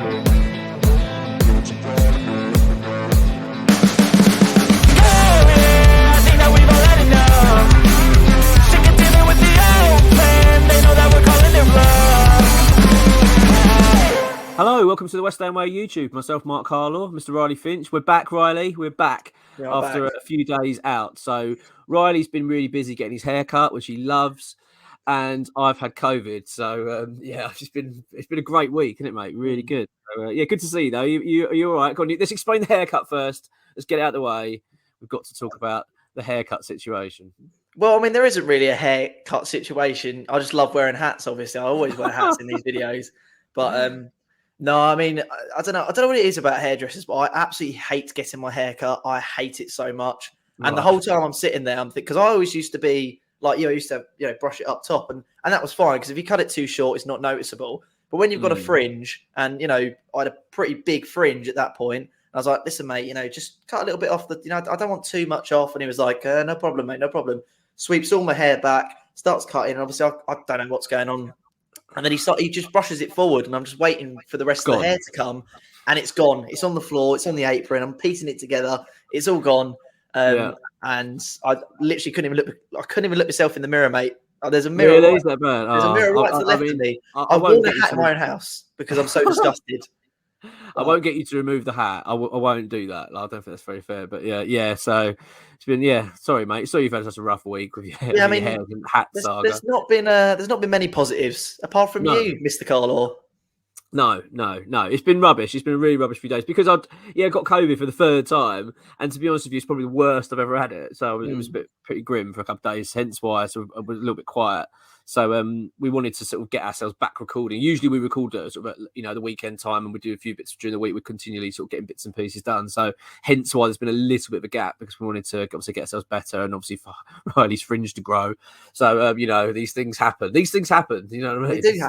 Hello, welcome to the West Ham Way YouTube. Myself, Mark Carlaw, Mr. Riley Finch. We're back, Riley. We're back after a few days out. So Riley's been really busy getting his hair cut, which he loves, and I've had COVID. So it's been a great week, isn't it, mate? Really good. So, good to see you, though. You all right? Go on, let's explain the haircut first. Let's get it out of the way. We've got to talk about the haircut situation. Well, I mean, there isn't really a haircut situation. I just love wearing hats. Obviously, I always wear hats in these videos, but no, I mean, I don't know what it is about hairdressers, but I absolutely hate getting my hair cut. I hate it so much. Right. And the whole time I'm sitting there, I'm thinking, because I always used to be like, I used to, brush it up top, and that was fine, because if you cut it too short, it's not noticeable. But when you've got a fringe, and, I had a pretty big fringe at that point, I was like, listen, mate, just cut a little bit off I don't want too much off. And he was like, no problem, mate, no problem. Sweeps all my hair back, starts cutting. And obviously, I don't know what's going on. And then he just brushes it forward, and I'm just waiting for the rest of the hair to come, and it's gone. It's on the floor. It's on the apron. I'm piecing it together. It's all gone. And I literally couldn't even look myself in the mirror, mate. There's a mirror. Really? Is that bad? There's a mirror right to the left of me. I've worn a hat in my own house because I'm so disgusted. I won't get you to remove the hat. I won't do that. I don't think that's very fair. But yeah. So it's been sorry, mate. Sorry you've had such a rough week with your hair. Yeah, I mean, your hat saga. There's not been many positives apart from you, Mr. Carlaw. No. It's been rubbish. It's been a really rubbish few days because I got COVID for the third time, and to be honest with you, it's probably the worst I've ever had it. So it was pretty grim for a couple of days. Hence why I was a little bit quiet. So we wanted to sort of get ourselves back recording. Usually we record at sort of the weekend time, and we do a few bits during the week. We're continually sort of getting bits and pieces done. So hence why there's been a little bit of a gap, because we wanted to obviously get ourselves better, and obviously for Riley's fringe to grow. So these things happen. These things happen. You know what I mean? They do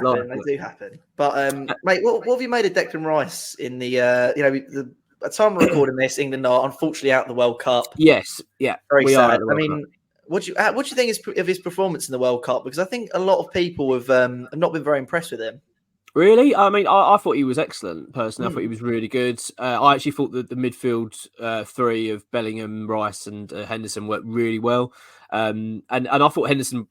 happen. But mate, what have you made of Declan Rice in the at the time of recording this? England are unfortunately out of the World Cup. Yes, yeah, very sad. I mean, what do you think of his performance in the World Cup? Because I think a lot of people have not been very impressed with him. Really? I mean, I thought he was excellent, personally. I thought he was really good. I actually thought that the midfield three of Bellingham, Rice and Henderson worked really well. And I thought Henderson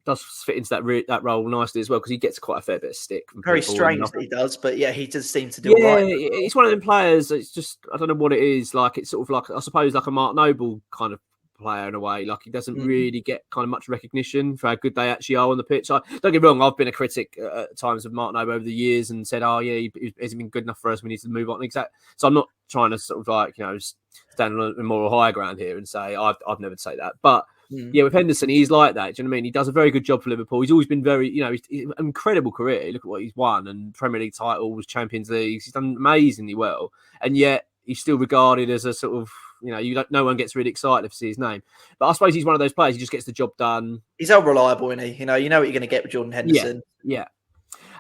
does fit into that role nicely as well, because he gets quite a fair bit of stick from very people. Strange that he does, but yeah, he does seem to do it right. Yeah, he's one of them players. It's just, I don't know what it is. Like, it's sort of like, I suppose, like a Mark Noble kind of player in a way. Like, he doesn't really get kind of much recognition for how good they actually are on the pitch. Don't get me wrong, I've been a critic at times of Mark Noble over the years and said, he hasn't been good enough for us, we need to move on. Exactly. So I'm not trying to sort of stand on a moral high ground here and say I've never say that. But with Henderson, he's like that. Do you know what I mean? He does a very good job for Liverpool. He's always been very, he's an incredible career. Look at what he's won, and Premier League titles, Champions Leagues. He's done amazingly well, and yet he's still regarded as a sort of, no one gets really excited to see his name. But I suppose he's one of those players. He just gets the job done. He's unreliable, isn't he? You know what you're going to get with Jordan Henderson. Yeah.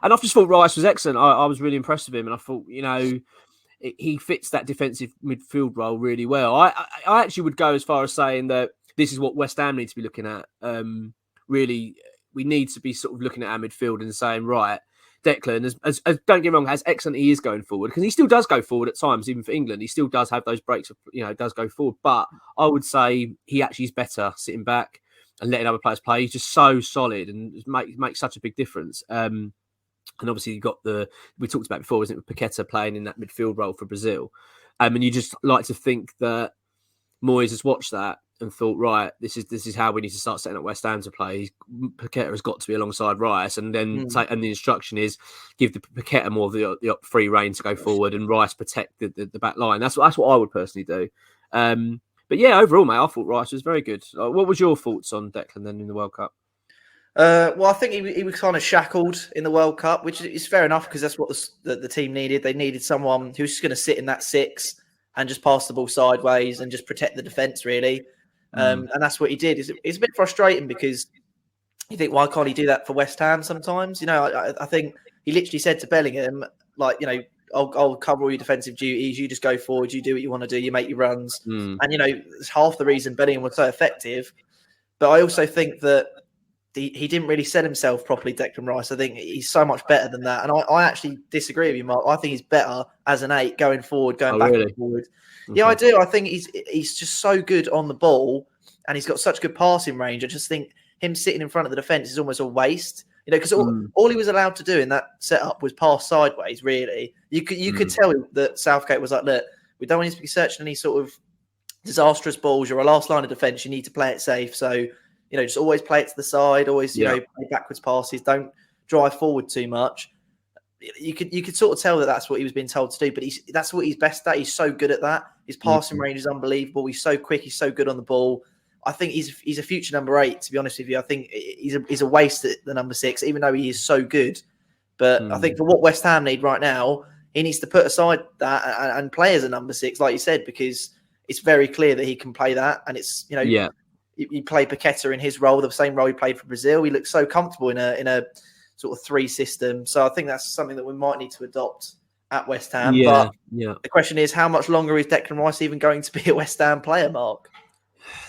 And I just thought Rice was excellent. I was really impressed with him, and I thought, he fits that defensive midfield role really well. I actually would go as far as saying that this is what West Ham need to be looking at. Really, we need to be sort of looking at our midfield and saying, right, Declan, as don't get me wrong, as excellent he is going forward, because he still does go forward at times, even for England. He still does have those breaks, does go forward. But I would say he actually is better sitting back and letting other players play. He's just so solid and makes such a big difference. And obviously, we talked about before, isn't it, with Paqueta playing in that midfield role for Brazil. And you just like to think that Moyes has watched that and thought, right, this is how we need to start setting up West Ham to play. Paqueta has got to be alongside Rice, and then and the instruction is give the Paqueta more of the free rein to go forward, and Rice protect the back line. That's what I would personally do. But yeah, overall, mate, I thought Rice was very good. What was your thoughts on Declan then in the World Cup? Well, I think he was kind of shackled in the World Cup, which is fair enough, because that's what the team needed. They needed someone who's just going to sit in that six and just pass the ball sideways and just protect the defence, really. And that's what he did. It's a bit frustrating, because you think, why can't he do that for West Ham sometimes? I think he literally said to Bellingham, like, I'll cover all your defensive duties. You just go forward. You do what you want to do. You make your runs. And, it's half the reason Bellingham was so effective. But I also think that he didn't really sell himself properly, Declan Rice. I think he's so much better than that. And I actually disagree with you, Mark. I think he's better as an 8 going forward, going back and forward. Okay. Yeah, I do. I think he's just so good on the ball and he's got such good passing range. I just think him sitting in front of the defence is almost a waste. Because all he was allowed to do in that setup was pass sideways, really. You could tell that Southgate was like, look, we don't want you to be searching any sort of disastrous balls. You're a last line of defence. You need to play it safe. So, just always play it to the side, always, play backwards passes. Don't drive forward too much. You could sort of tell that that's what he was being told to do, but that's what he's best at. He's so good at that. His passing range is unbelievable. He's so quick. He's so good on the ball. I think he's a future number 8, to be honest with you. I think he's a waste at the number 6, even though he is so good. But I think for what West Ham need right now, he needs to put aside that and play as a number 6, like you said, because it's very clear that he can play that. And it's, you play Paqueta in his role, the same role he played for Brazil. He looks so comfortable in a sort of 3 system. So I think that's something that we might need to adopt at West Ham. But the question is, how much longer is Declan Rice even going to be a West Ham player, Mark?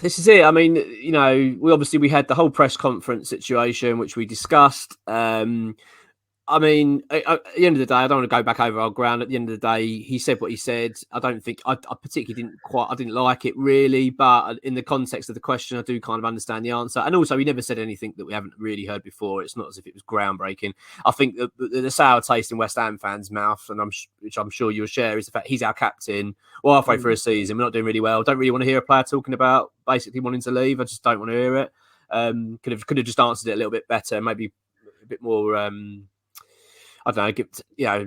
This is it. I mean, we had the whole press conference situation, which we discussed. I mean, at the end of the day, I don't want to go back over our ground. At the end of the day, he said what he said. I don't think I particularly didn't like it really, but in the context of the question, I do kind of understand the answer. And also, he never said anything that we haven't really heard before. It's not as if it was groundbreaking. I think the sour taste in West Ham fans' mouth, and which I'm sure you'll share, is the fact he's our captain. Well, halfway through a season, we're not doing really well. Don't really want to hear a player talking about basically wanting to leave. I just don't want to hear it. Could have just answered it a little bit better, maybe a bit more. I don't know, give a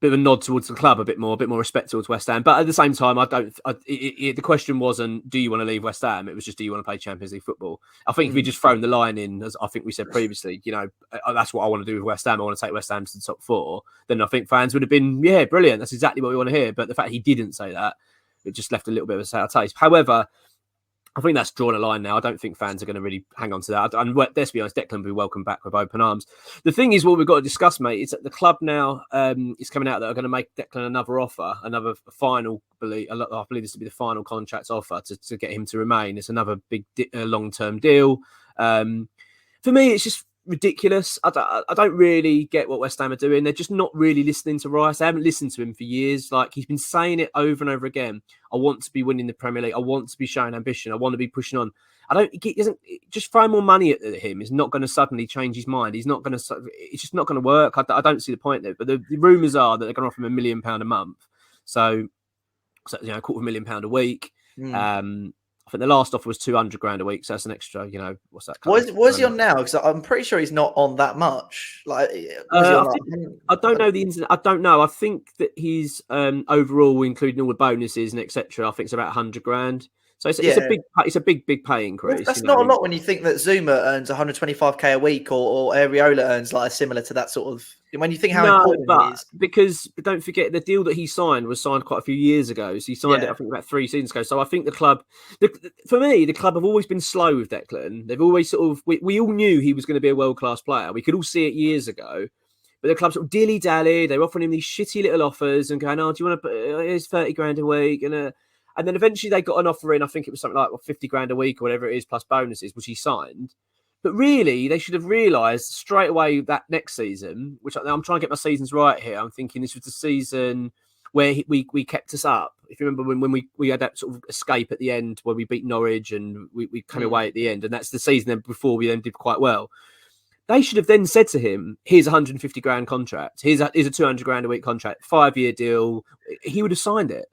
bit of a nod towards the club, a bit more respect towards West Ham. But at the same time, the question wasn't, do you want to leave West Ham? It was just, do you want to play Champions League football? I think if we just thrown the line in, as I think we said previously, that's what I want to do with West Ham. I want to take West Ham to the top 4. Then I think fans would have been, brilliant. That's exactly what we want to hear. But the fact he didn't say that, it just left a little bit of a sour taste. However, I think that's drawn a line now. I don't think fans are going to really hang on to that. And let's be honest, Declan will be welcomed back with open arms. The thing is, what we've got to discuss, mate, is that the club now is coming out that are going to make Declan another offer, another final, I believe this will be the final contract offer to get him to remain. It's another big long-term deal. For me, it's just ridiculous. I don't really get what West Ham are doing. They're just not really listening to Rice. They haven't listened to him for years. Like, he's been saying it over and over again. I want to be winning the Premier League. I want to be showing ambition. I want to be pushing on. Just throwing more money at him is not going to suddenly change his mind. It's just not going to work. I don't see the point there. But the rumours are that they're going to offer him £1 million a month. So £250,000 a week. I think the last offer was 200 grand a week, so that's an extra. What's that? What is he on now? Because I'm pretty sure he's not on that much. Like, I don't know the ins. I don't know. I think that he's overall, including all the bonuses and etc. I think it's about 100 grand. So it's a big pay increase. That's not a lot when you think that Zuma earns 125k a week, or Areola earns like similar to that sort of. When you think how important it is, because don't forget the deal that he signed was signed quite a few years ago. So he signed it, I think, about 3 seasons ago. So I think the club, for me, the club have always been slow with Declan. They've always sort of we all knew he was going to be a world class player. We could all see it years ago. But the club sort of dilly-dally. They're offering him these shitty little offers and going, "Oh, do you want to? Here's 30 grand a week." And then eventually they got an offer in. I think it was something like 50 grand a week or whatever it is, plus bonuses, which he signed. But really, they should have realised straight away that next season, which I'm trying to get my seasons right here. I'm thinking this was the season where we kept us up. If you remember when we had that sort of escape at the end where we beat Norwich and we came away at the end. And that's the season then before we then did quite well. They should have then said to him, here's a 150 grand contract. Here's a 200 grand a week contract, 5-year deal. He would have signed it.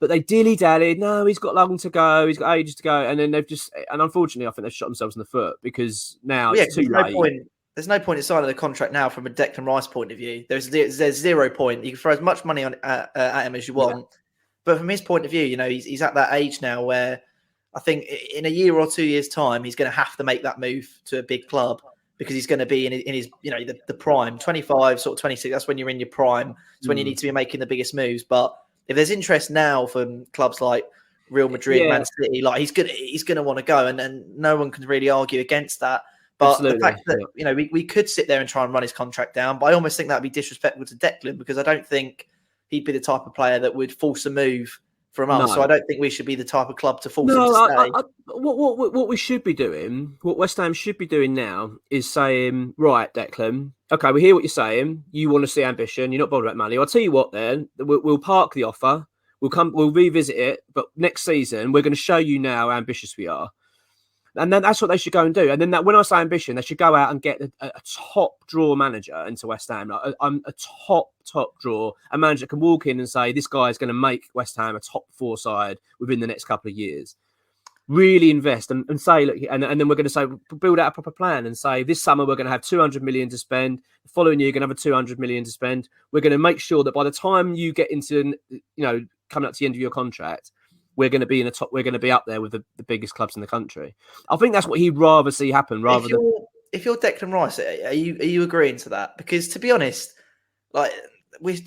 But they dilly-dallied. No, he's got long to go. He's got ages to go. And then and unfortunately, I think they've shot themselves in the foot because now it's too late. There's no point in signing the contract now from a Declan Rice point of view. There's 0 point. You can throw as much money at him as you want. Yeah. But from his point of view, he's at that age now where I think in a year or 2 years' time, he's going to have to make that move to a big club because he's going to be in his the prime, 25, sort of 26. That's when you're in your prime. It's when you need to be making the biggest moves. But if there's interest now from clubs like Real Madrid, Man City, like he's gonna want to go, and no one can really argue against that. But Absolutely. The fact that we could sit there and try and run his contract down, but I almost think that'd be disrespectful to Declan because I don't think he'd be the type of player that would force a move from us. So No. I don't think we should be the type of club to force him No, to stay. what we should be doing, what West Ham should be doing now is saying, right, Declan, okay, we hear what you're saying. You want to see ambition. You're not bothered about money. I'll tell you what, then we'll park the offer. We'll revisit it. But next season, we're going to show you now how ambitious we are. And then that's what they should go and do. And then when I say ambition, they should go out and get a top draw manager into West Ham. Like a top draw, a manager that can walk in and say, this guy is going to make West Ham a top 4 side within the next couple of years. Really invest and say, look, and then we're going to say, build out a proper plan and say, this summer we're going to have 200 million to spend. The following year, you're going to have a 200 million to spend. We're going to make sure that by the time you get into, coming up to the end of your contract, we're going to be we're going to be up there with the biggest clubs in the country. I think that's what he'd rather see happen rather than. If you're Declan Rice, are you agreeing to that? Because to be honest, like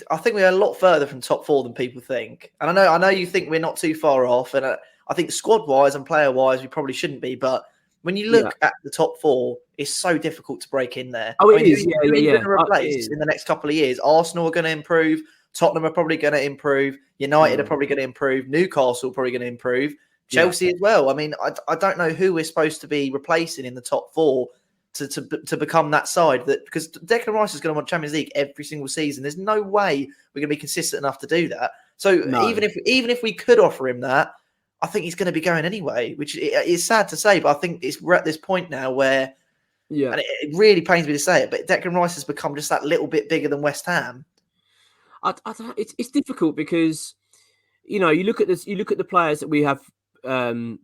I think we're a lot further from top 4 than people think. And I know you think we're not too far off, and I think squad wise and player wise we probably shouldn't be. But when you look at the top 4, it's so difficult to break in there. Oh, it is. Who are you going to replace in the next couple of years? Arsenal are going to improve. Tottenham are probably going to improve. United are probably going to improve. Newcastle are probably going to improve. Chelsea as well. I mean, I don't know who we're supposed to be replacing in the top 4 to become that side. That because Declan Rice is going to want Champions League every single season. There's no way we're going to be consistent enough to do that. So even if we could offer him that, I think he's going to be going anyway. Which is sad to say, but I think we're at this point now where, and it really pains me to say it, but Declan Rice has become just that little bit bigger than West Ham. I don't know. It's difficult because you look at this. You look at the players that we have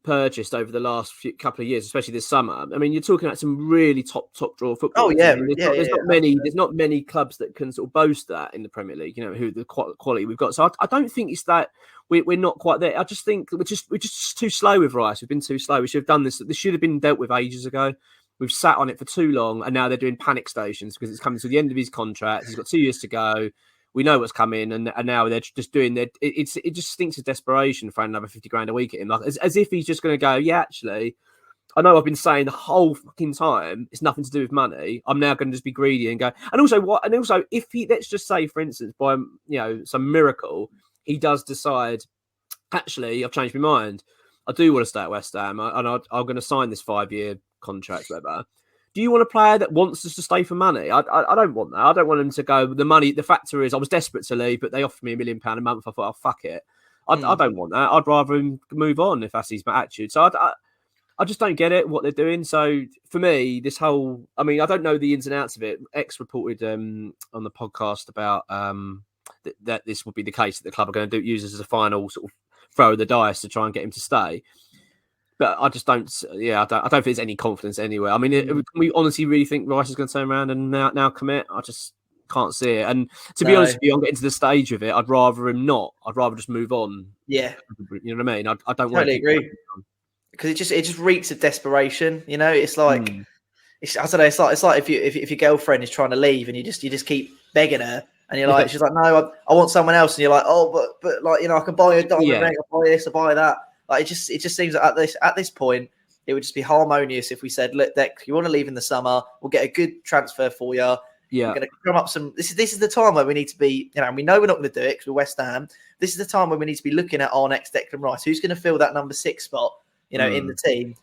purchased over the last couple of years, especially this summer. I mean, you're talking about some really top draw football. Oh yeah, there's not many clubs that can sort of boast that in the Premier League. Who the quality we've got. So I don't think it's that we're not quite there. I just think we're just too slow with Rice. We've been too slow. We should have done this. This should have been dealt with ages ago. We've sat on it for too long, and now they're doing panic stations because it's coming to the end of his contract. He's got 2 years to go. We know what's coming, and now they're just doing their. It just stinks of desperation for another 50 grand a week at him, like as if he's just going to go. Yeah, actually, I know I've been saying the whole fucking time it's nothing to do with money. I'm now going to just be greedy and go. And also, if he, let's just say, for instance, by some miracle, he does decide, actually, I've changed my mind. I do want to stay at West Ham, and I'm going to sign this 5-year contract, whatever. Do you want a player that wants us to stay for money? I don't want that. I don't want him to go. The money. The factor is, I was desperate to leave, but they offered me £1 million a month. I thought, oh fuck it. I don't want that. I'd rather him move on if that's his attitude. So I just don't get it what they're doing. So for me, this whole, I mean, I don't know the ins and outs of it. X reported on the podcast about that this would be the case, that the club are going to use this as a final sort of throw of the dice to try and get him to stay. But I just don't. Yeah, I don't think there's any confidence anywhere. I mean, can we honestly really think Rice is going to turn around and now commit? I just can't see it. And to be honest with you, I'm getting to the stage of it. I'd rather him not. I'd rather just move on. Yeah, you know what I mean. I don't totally agree, because it just reeks of desperation. It's like I don't know. It's like if your girlfriend is trying to leave and you just keep begging her. And you're like, she's like, no, I want someone else. And you're like, oh, but like, I can buy you a diamond ring, I'll buy this, I'll buy that. Like it just seems that at this point, it would just be harmonious if we said, look, Deck, you want to leave in the summer, we'll get a good transfer for you. Yeah. We're going to come up some. This is the time where we need to be, we know we're not going to do it because we're West Ham. This is the time where we need to be looking at our next Declan Rice. Who's going to fill that number 6 spot, in the team?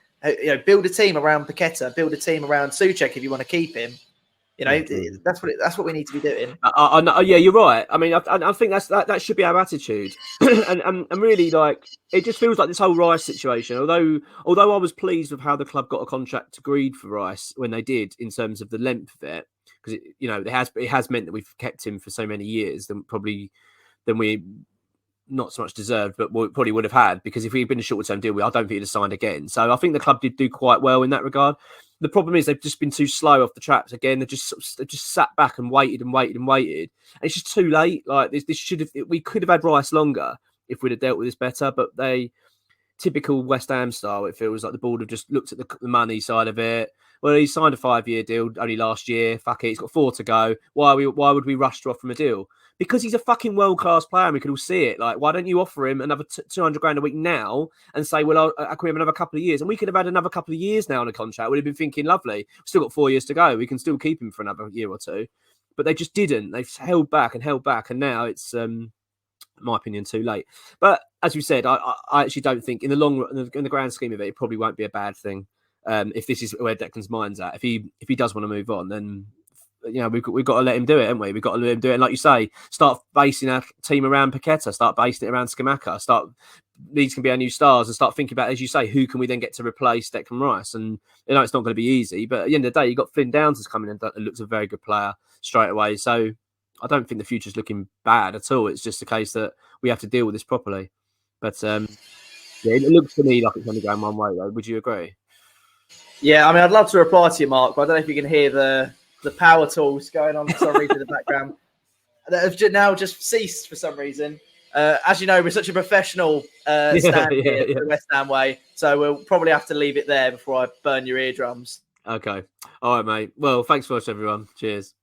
Build a team around Paqueta, build a team around Souček if you want to keep him. That's what we need to be doing. Yeah, you're right. I mean, I think that should be our attitude, and really, like, it just feels like this whole Rice situation. Although I was pleased with how the club got a contract agreed for Rice when they did, in terms of the length of it, because it has meant that we've kept him for so many years than we not so much deserved, but we probably would have had, because if he'd been a short-term deal, I don't think he'd have signed again. So I think the club did do quite well in that regard. The problem is they've just been too slow off the traps. Again, they've just sat back and waited. And it's just too late. Like we could have had Rice longer if we'd have dealt with this better. But typical West Ham style, it feels like the board have just looked at the money side of it. Well, he signed a 5-year deal only last year. Fuck it, he's got 4 to go. Why would we rush to offer him a deal? Because he's a fucking world-class player and we can all see it. Like, why don't you offer him another 200 grand a week now and say, well, I can have another couple of years? And we could have had another couple of years now on a contract. We'd have been thinking, lovely, we've still got 4 years to go. We can still keep him for another year or two. But they just didn't. They've held back. And now it's, my opinion, too late. But as you said, I actually don't think in the long run, in the grand scheme of it probably won't be a bad thing. If this is where Declan's mind's at, if he does want to move on, then we've got to let him do it, haven't we? We've got to let him do it. And like you say, start basing our team around Paqueta, start basing it around Scamacca, these can be our new stars, and start thinking about, as you say, who can we then get to replace Declan Rice? And it's not going to be easy, but at the end of the day, you've got Finn Downs has come in and looks a very good player straight away. So I don't think the future's looking bad at all. It's just a case that we have to deal with this properly. But it looks to me like it's only going one way, though. Would you agree? Yeah, I mean, I'd love to reply to you, Mark, but I don't know if you can hear the power tools going on for some reason in the background that have now just ceased for some reason. As you know, we're such a professional stand here the West Ham way, so we'll probably have to leave it there before I burn your eardrums. Okay. All right, mate. Well, thanks for watching, everyone. Cheers.